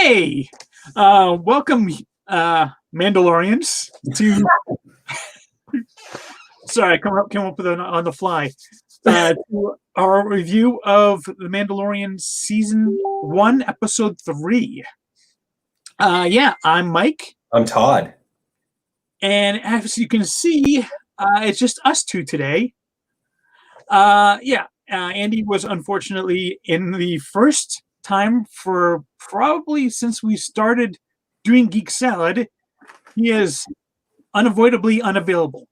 Hey, welcome, Mandalorians. To sorry, I came up with it on the fly. To our review of the Mandalorian season 1, episode 3. Yeah, I'm Mike, I'm Todd. and as you can see, it's just us two today. Andy was unfortunately in the first time for probably since we started doing Geek Salad. He is unavoidably unavailable.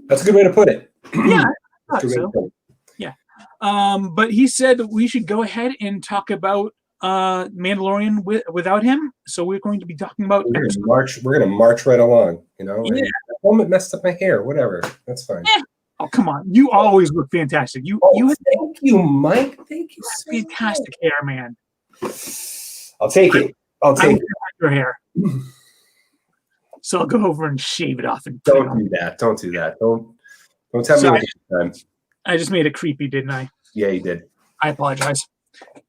That's a good way to put it. Yeah, I thought so. Yeah. But he said we should go ahead and talk about Mandalorian without him. So we're going to be talking about We're gonna march right along, you know. Yeah. The helmet messed up my hair, whatever. That's fine. Yeah. Oh, come on. You always look fantastic. You thank you, Mike. Thank you. So fantastic hair, man. I'll take it. I'll take your hair. So I'll go over and shave it off. And don't do that. Don't do that. Don't tell me time. I just made it creepy, didn't I? Yeah, you did. I apologize.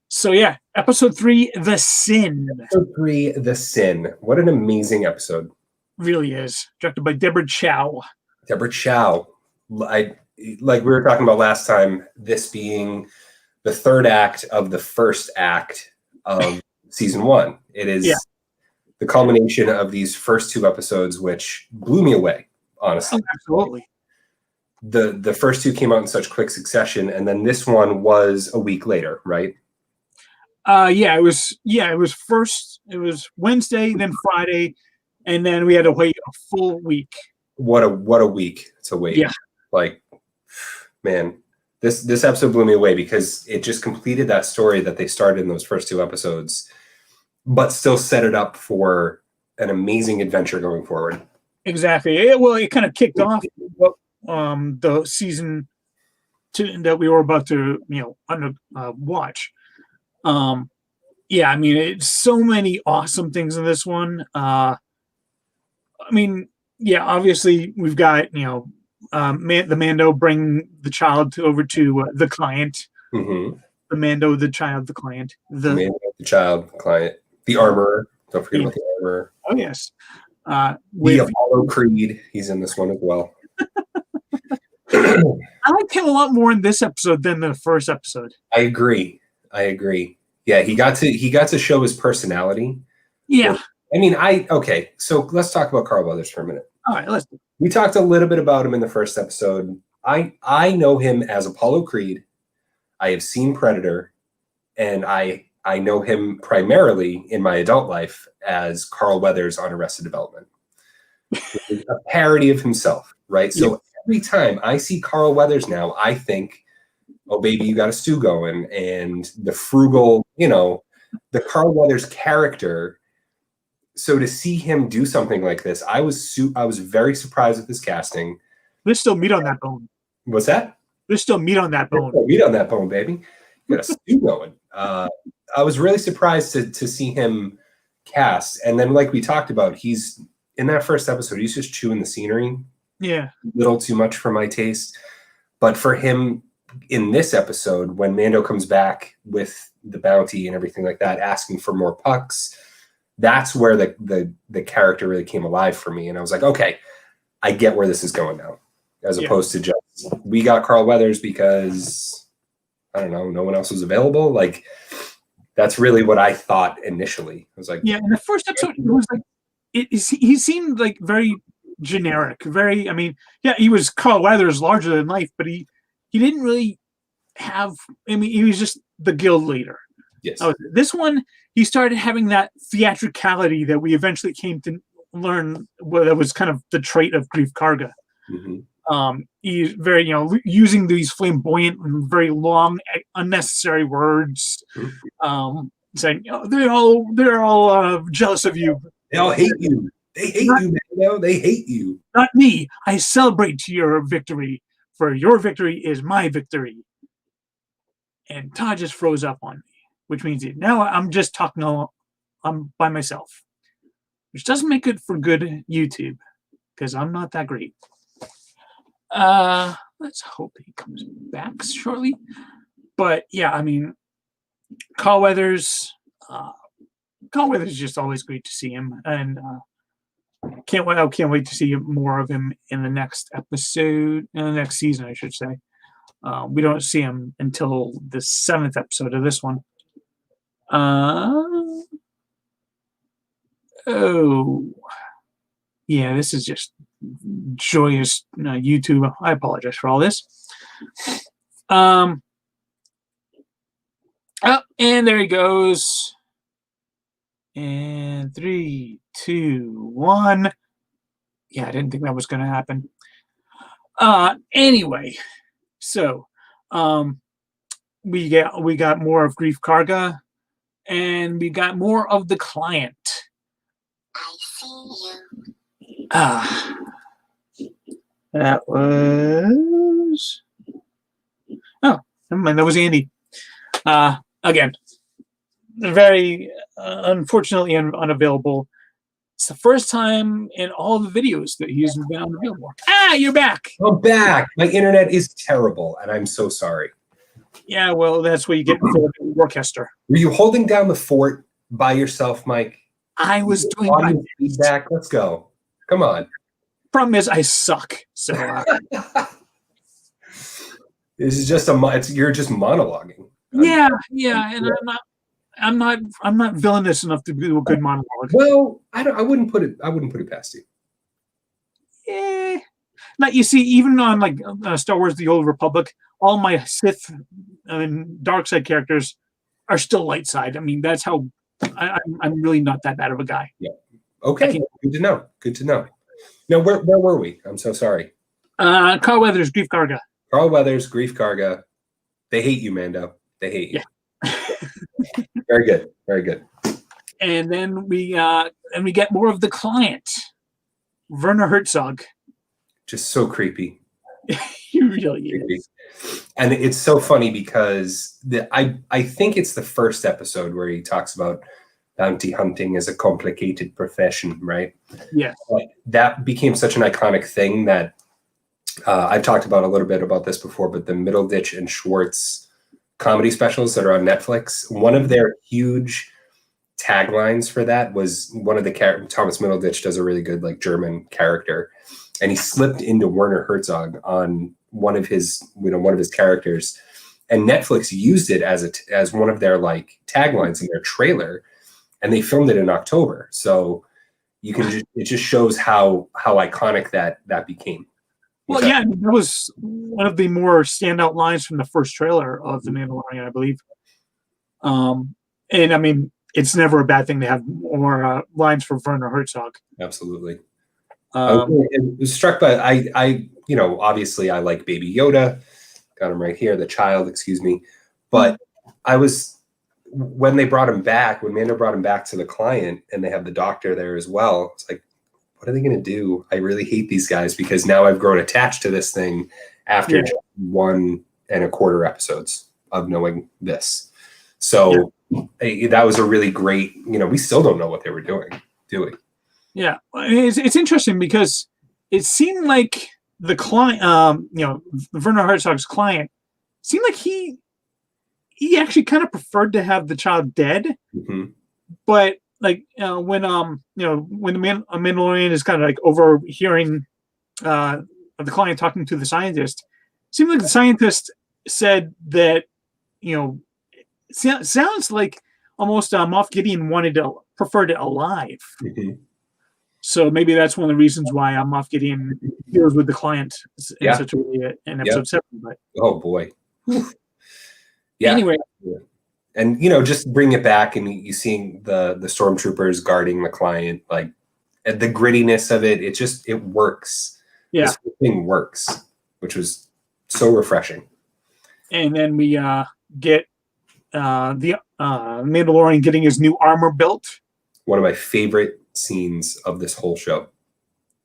So yeah, episode 3, The Sin. Episode 3, The Sin. What an amazing episode. Really is. Directed by Deborah Chow. Deborah Chow. Like we were talking about last time, this being the third act of the first act of season 1. It is the culmination of these first 2 episodes, which blew me away, honestly. Oh, absolutely. The first 2 came out in such quick succession, and then this one was a week later, right? It was Wednesday, then Friday, and then we had to wait a full week. What a week to wait. Yeah. Like, man, this episode blew me away because it just completed that story that they started in those first 2 episodes, but still set it up for an amazing adventure going forward. Exactly. It kind of kicked off the season 2 that we were about to, watch. It's so many awesome things in this one. Obviously we've got, the Mando bring the child over to the client. Mm-hmm. The Mando, the child, the client. The Mando, the child, the client. The armorer. Don't forget about the armorer. Oh, yes. The Apollo Creed. He's in this one as well. I liked him a lot more in this episode than the first episode. I agree. Yeah, he got to show his personality. Yeah. So let's talk about Carl Weathers for a minute. All right, we talked a little bit about him in the first episode. I know him as Apollo Creed. I have seen Predator, and I know him primarily in my adult life as Carl Weathers on Arrested Development. A parody of himself, right? So every time I see Carl Weathers now, I think, oh, baby, you got a stew going. And the frugal, the Carl Weathers character. So to see him do something like this, I was very surprised with this casting. There's still meat on that bone. What's that? There's still meat on that bone. Meat on that bone, baby. You got a stew going. I was really surprised to see him cast. And then, like we talked about, he's in that first episode, he's just chewing the scenery. Yeah. A little too much for my taste. But for him in this episode, when Mando comes back with the bounty and everything like that, asking for more pucks, that's where the character really came alive for me. And I was like, okay, I get where this is going now. As opposed to just, we got Carl Weathers because, I don't know, no one else was available. Like, that's really what I thought initially. I was like, yeah, in the first episode, it was like, he seemed like very generic. He was Carl Weathers, larger than life, but he didn't really have, he was just the guild leader. Yes. This one, he started having that theatricality that we eventually came to learn that was kind of the trait of Grief Karga. Mm-hmm. He's very, using these flamboyant and very long, unnecessary words, saying, they're all jealous of you. They all hate you. They hate you, man. They hate you. Not me. I celebrate your victory, for your victory is my victory. And Todd just froze up on me, which means now I'm just talking I'm by myself, which doesn't make it for good YouTube because I'm not that great. Let's hope he comes back shortly. But yeah, Carl Weathers, Carl Weathers is just always great to see him, and can't wait to see more of him in the next episode, in the next season, I should say. We don't see him until the 7th episode of this one. Yeah, this is just joyous YouTube. I apologize for all this. Oh, and there he goes. And 3, 2, 1. Yeah, I didn't think that was going to happen. Anyway, so we got more of Grief Karga, and we got more of the client. I see you. That was. Oh, never mind. That was Andy. Again, very unfortunately unavailable. It's the first time in all the videos that he's been unavailable. You're back. I'm back. My internet is terrible, and I'm so sorry. Yeah, well, that's what you get for the orchestra. Were you holding down the fort by yourself, Mike? I was doing my Audience feedback. Let's go. Come on. Problem is, I suck. So this is just you're just monologuing. yeah, and I'm not villainous enough to do a good monologue. Well, I wouldn't put it past you. Yeah. Now you see, even on like Star Wars: The Old Republic, all my Sith and dark side characters are still light side. I mean, that's how I'm really not that bad of a guy. Yeah. Okay. Good to know. Good to know. Now, where were we? I'm so sorry. Carl Weathers, Grief Karga. Carl Weathers, Grief Karga. They hate you, Mando. They hate you. Yeah. Very good. Very good. And then we get more of the client, Werner Herzog. Just so creepy. He really is. And it's so funny because I think it's the first episode where he talks about bounty hunting as a complicated profession, right? Yeah. Like, that became such an iconic thing that I've talked about a little bit about this before, but the Middleditch and Schwartz comedy specials that are on Netflix, one of their huge taglines for that was one of the Thomas Middleditch does a really good like German character, and he slipped into Werner Herzog on one of his characters, and Netflix used it as one of their like taglines in their trailer, and they filmed it in October. So you can it just shows how iconic that became. Well, yeah, that was one of the more standout lines from the first trailer of The Mandalorian, I believe. And I mean, it's never a bad thing to have more lines for Werner Herzog. Absolutely. I was struck by I obviously I like Baby Yoda, got him right here, the child, excuse me. But when Mando brought him back to the client, and they have the doctor there as well, it's like, what are they going to do? I really hate these guys because now I've grown attached to this thing after just 1.25 episodes of knowing this. So that was a really great, we still don't know what they were doing, do we? Yeah. It's interesting because it seemed like the client, Werner Herzog's client, seemed like he actually kind of preferred to have the child dead. Mm-hmm. But like when the Mandalorian is kind of like overhearing the client talking to the scientist, it seemed like the scientist said that sounds like almost Moff Gideon preferred it alive. Mm-hmm. So maybe that's one of the reasons why Moff Gideon deals with the client in such a way in episode 7. But oh boy. Yeah. Anyway. Yeah. And just bring it back, and you seeing the stormtroopers guarding the client, like the grittiness of it. It works. Yeah, this thing works, which was so refreshing. And then we get the Mandalorian getting his new armor built. One of my favorite scenes of this whole show.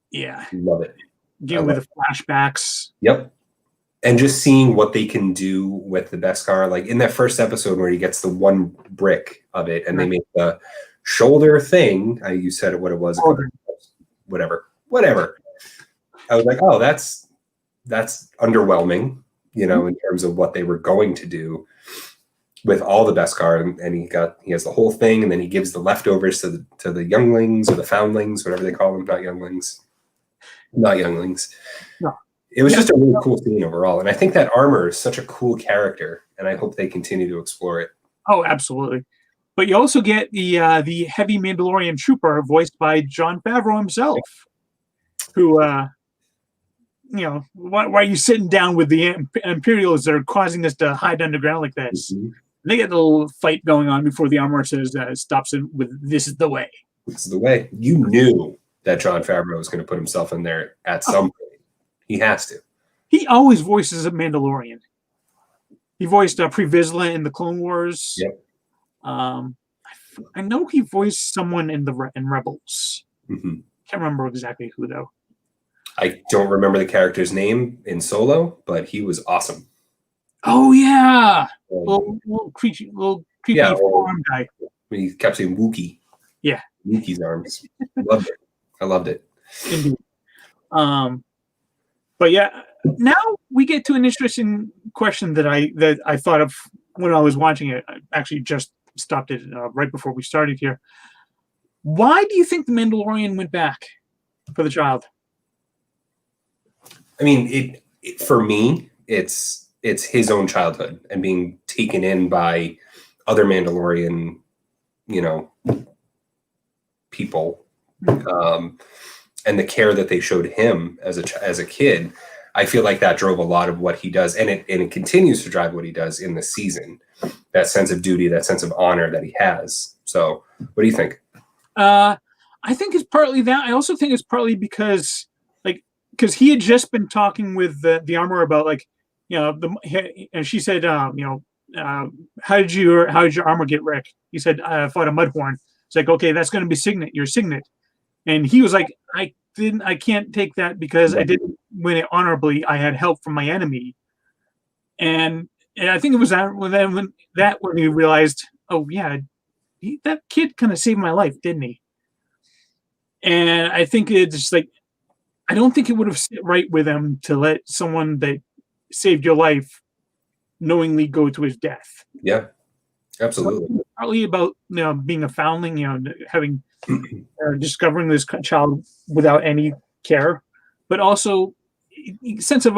Yeah, love it. Dealing with the flashbacks. Yep. And just seeing what they can do with the Beskar, like in that first episode where he gets the one brick of it, and they make the shoulder thing. You said what it was. Whatever. I was like, oh, that's underwhelming, in terms of what they were going to do. with all the Beskar, and he has the whole thing, and then he gives the leftovers to the younglings or the foundlings, whatever they call them. Not younglings. No. It was just a really cool scene overall, and I think that armor is such a cool character, and I hope they continue to explore it. Oh, absolutely. But you also get the heavy Mandalorian trooper voiced by Jon Favreau himself, who, why are you sitting down with the Imperials that are causing us to hide underground like this? Mm-hmm. They get a little fight going on before the armor says stops him with "This is the way." This is the way. You knew that Jon Favreau was going to put himself in there at some point. He has to. He always voices a Mandalorian. He voiced Pre Vizsla in the Clone Wars. Yep. I know he voiced someone in Rebels. Mm-hmm. Can't remember exactly who though. I don't remember the character's name in Solo, but he was awesome. Oh yeah, little creepy farm guy. He kept saying Wookiee. Yeah, Wookiee's arms. Loved it. I loved it. Indeed. But yeah, now we get to an interesting question that I thought of when I was watching it. I actually just stopped it right before we started here. Why do you think the Mandalorian went back for the child? I mean, for me, it's his own childhood and being taken in by other Mandalorian, people, and the care that they showed him as a kid. I feel like that drove a lot of what he does, and it continues to drive what he does in the season. That sense of duty, that sense of honor that he has. So, what do you think? I think it's partly that. I also think it's partly because he had just been talking with the armor about and she said, how did your armor get wrecked? He said, I fought a mudhorn. It's like, okay, that's going to be your signet. And he was like, I can't take that because I didn't win it honorably. I had help from my enemy. And I think it was when he realized, oh yeah, that kid kind of saved my life, didn't he? And I think it's like, I don't think it would have sit right with him to let someone that saved your life knowingly go to his death. Yeah, absolutely. Partly about being a foundling, having discovering this child without any care, but also sense of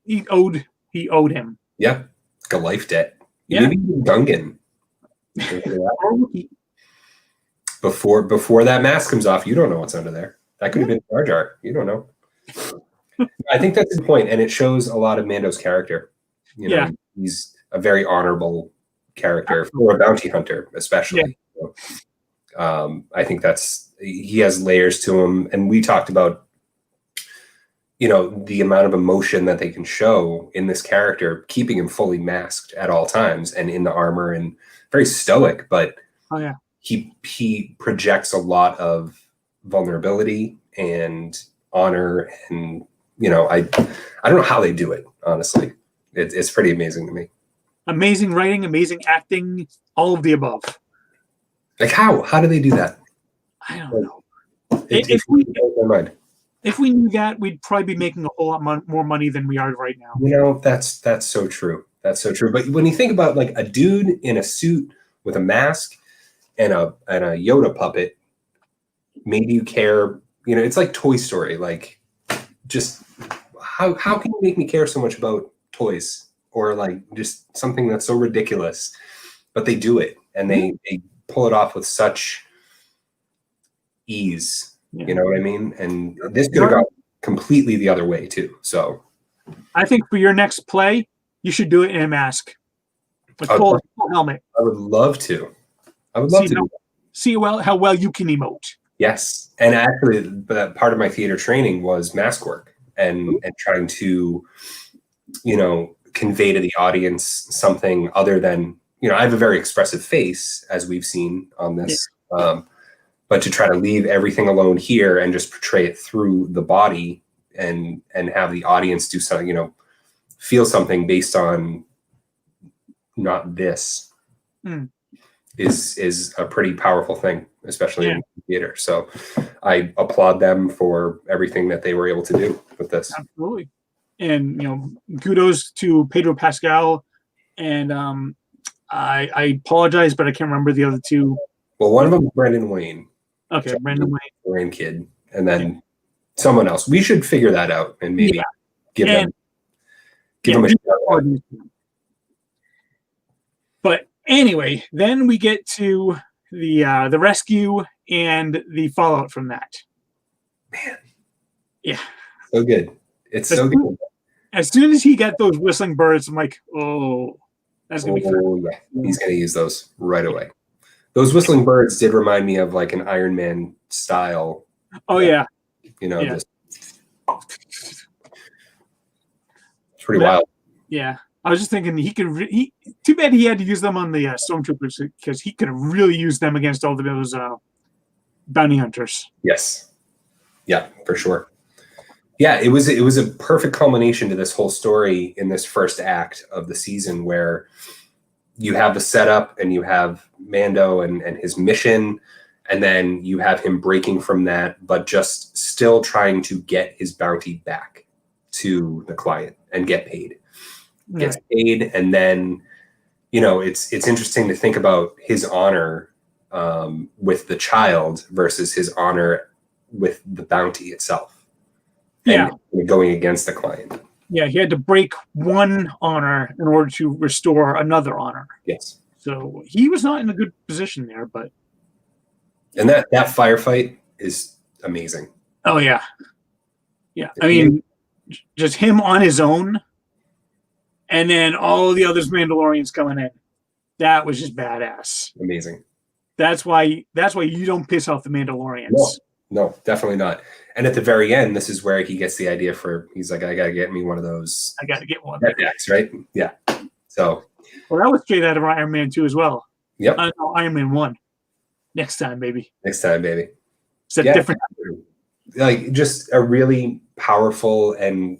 he owed him. Yeah, like a life debt. Yeah. Maybe even Gungan. Before that mask comes off, you don't know what's under there. That could have been Jar Jar. You don't know. I think that's the point, and it shows a lot of Mando's character. He's a very honorable character for a bounty hunter, especially. Yeah. So, I think he has layers to him, and we talked about the amount of emotion that they can show in this character, keeping him fully masked at all times and in the armor and very stoic, but he projects a lot of vulnerability and honor, and I don't know how they do it, honestly. It's pretty amazing to me. Amazing writing, amazing acting, all of the above. Like how do they do that? I don't know. If we knew that, we'd probably be making a whole lot more money than we are right now. That's so true. That's so true. But when you think about like a dude in a suit with a mask and a Yoda puppet, maybe you care. It's like Toy Story. Like, just how can you make me care so much about toys or like just something that's so ridiculous? But they do it, and they pull it off with such ease. Yeah. You know what I mean? And this could have gone completely the other way too. So, I think for your next play, you should do it in a mask, a full helmet. I would love to. I would love to see how well you can emote. Yes, and actually, part of my theater training was mask work and trying to, convey to the audience something other than I have a very expressive face, as we've seen on this, but to try to leave everything alone here and just portray it through the body and have the audience do something, feel something based on not this. Is a pretty powerful thing, especially in theater. So I applaud them for everything that they were able to do with this. Absolutely. And, kudos to Pedro Pascal and I apologize, but I can't remember the other two. Well, one of them is Brendan Wayne, Okay, Brandon Wayne. Wayne kid, and then someone else. We should figure that out and maybe give them a shout out. But anyway, then we get to the rescue and the fallout from that. Man. Yeah. So good. It's so good. As soon as he got those whistling birds, I'm like, oh, that's gonna be fun. Oh, yeah. He's gonna use those right away. Those whistling birds did remind me of like an Iron Man style. Oh yeah. You know, Yeah. just it's pretty wild. Yeah. I was just thinking too bad he had to use them on the stormtroopers, because he could have really used them against all of those bounty hunters. Yes. Yeah, for sure. Yeah, it was a perfect culmination to this whole story in this first act of the season, where you have the setup and you have Mando and his mission, and then you have him breaking from that, but just still trying to get his bounty back to the client and get paid. Gets paid, and then it's interesting to think about his honor with the child versus his honor with the bounty itself. And going against the client. Yeah, he had to break one honor in order to restore another honor. Yes. So he was not in a good position there, but and that firefight is amazing. Oh yeah. Yeah. I mean, just him on his own, and then all the others Mandalorians coming in. That was just badass. Amazing. That's why you don't piss off the Mandalorians. No, definitely not. And at the very end, this is where he gets the idea he's like, I gotta get me one of those. I gotta get one. Jetpacks, right? Yeah. So. Well, that was straight out of Iron Man 2 as well. Yep. No, Iron Man 1. Next time, baby. Next time, baby. It's a different. Like just a really powerful and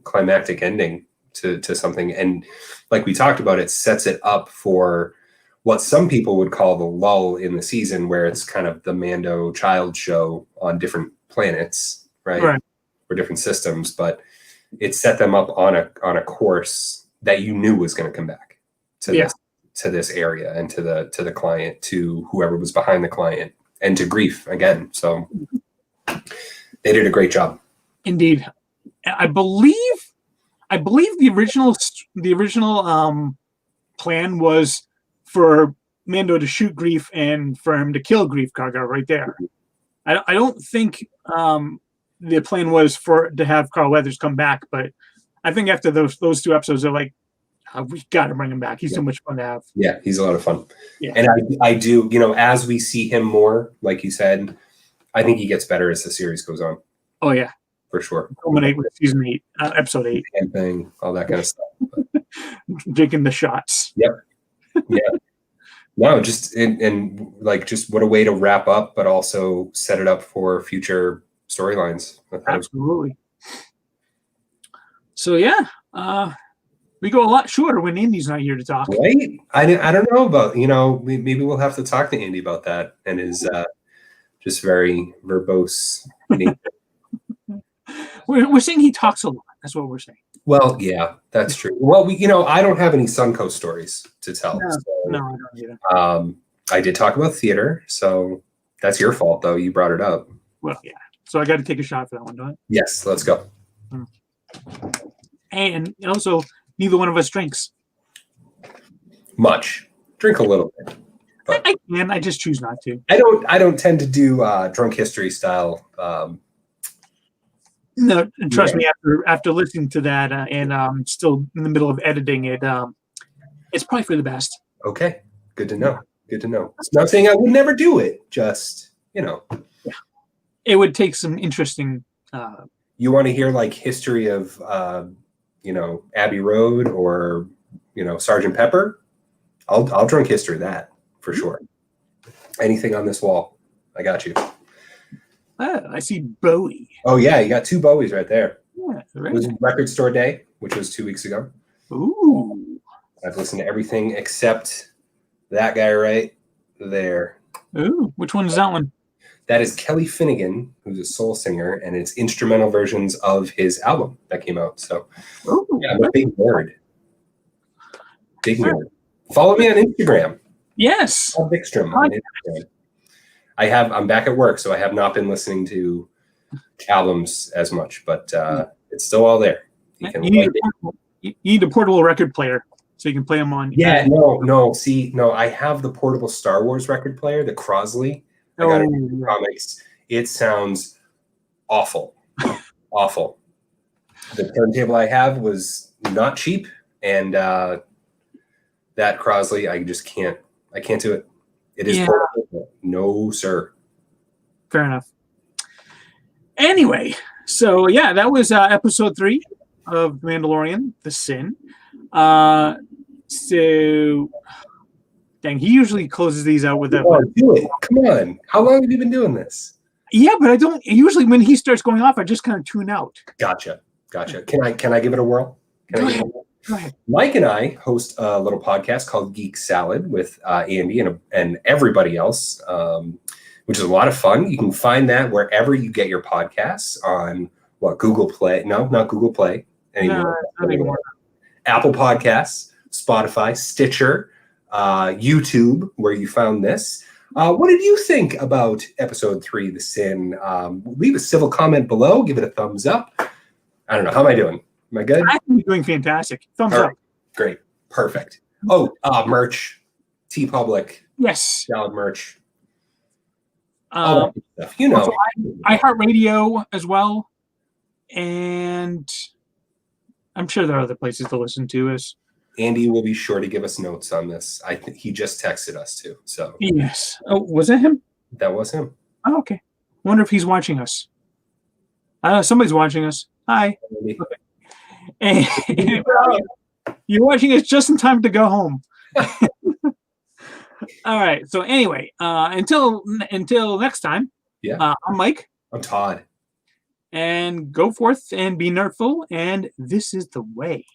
climactic ending to something, and like we talked about, it sets it up for what some people would call the lull in the season, where it's kind of the Mando child show on different planets, right? For different systems, but it set them up on a course that you knew was going to come back to this area and to the client, to whoever was behind the client, and to Grief again. So they did a great job. Indeed. I believe the original plan was for Mando to shoot Grief and for him to kill Grief Karga right there. I don't think the plan was to have Carl Weathers come back, but I think after those two episodes, they're like, we got to bring him back. He's so much fun to have. Yeah, he's a lot of fun. Yeah. And I do, as we see him more, like you said, I think he gets better as the series goes on. Oh yeah, for sure. Culminate with season 8, episode 8, camping, all that kind of stuff. Taking the shots. Yep. Yeah. No, just and like just what a way to wrap up, but also set it up for future storylines. Absolutely. So yeah, we go a lot shorter when Andy's not here to talk. Right? I don't know about, maybe we'll have to talk to Andy about that and his just very verbose nature. We're saying he talks a lot. That's what we're saying. Well, yeah, that's true. Well, I don't have any Suncoast stories to tell. No, I don't either. I did talk about theater, so that's your fault, though. You brought it up. Well, yeah. So I got to take a shot for that one, don't I? Yes, let's go. And also, neither one of us drinks. Much. Drink a little bit. I can. I just choose not to. I don't tend to do drunk history style. No, and trust me. After listening to that, and still in the middle of editing it, it's probably for the best. Okay, good to know. Good to know. It's not saying I would never do it. Just Yeah. It would take some interesting. You want to hear like history of Abbey Road or Sergeant Pepper? I'll drink history of that for sure. Anything on this wall, I got you. I see Bowie. Oh yeah, you got 2 Bowies right there. Yeah, right. It was Record Store Day, which was 2 weeks ago. Ooh. I've listened to everything except that guy right there. Ooh, which one is that one? That is Kelly Finnegan, who's a soul singer, and it's instrumental versions of his album that came out. So yeah, I'm a big nerd. Big nerd. Follow me on Instagram. Yes. Todd Vikstrom on Instagram. I'm back at work, so I have not been listening to albums as much, but it's still all there. You need a portable record player so you can play them on. Yeah, no. I have the portable Star Wars record player, the Crosley. I got it in comics. It sounds awful. Awful. The turntable I have was not cheap, and that Crosley, I can't do it. It is portable. No, sir. Fair enough. Anyway, so yeah, that was episode 3 of Mandalorian, The Sin. So, dang, he usually closes these out with that. Do it. Come on. How long have you been doing this? Yeah, but I don't. Usually when he starts going off, I just kind of tune out. Gotcha. Can I give it a whirl? Go ahead. Mike and I host a little podcast called Geek Salad with Andy and everybody else, which is a lot of fun. You can find that wherever you get your podcasts on Google Play. No, not Google Play anymore. Not anymore. Apple Podcasts, Spotify, Stitcher, YouTube, where you found this. What did you think about episode 3, The Sin? Leave a civil comment below. Give it a thumbs up. I don't know. How am I doing? Am I good? I think you're doing fantastic. Thumbs up. Great. Perfect. Oh, merch. TeePublic. Yes. Salad merch. All that good stuff. You know. Also, iHeartRadio as well. And I'm sure there are other places to listen to us. Andy will be sure to give us notes on this. I think he just texted us too. So yes. Oh, was that him? That was him. Oh, okay. Wonder if he's watching us. Somebody's watching us. Hi. Okay. And you're watching us just in time to go home. All right. So anyway, until next time. Yeah. I'm Mike. I'm Todd. And go forth and be nerdful. And this is the way.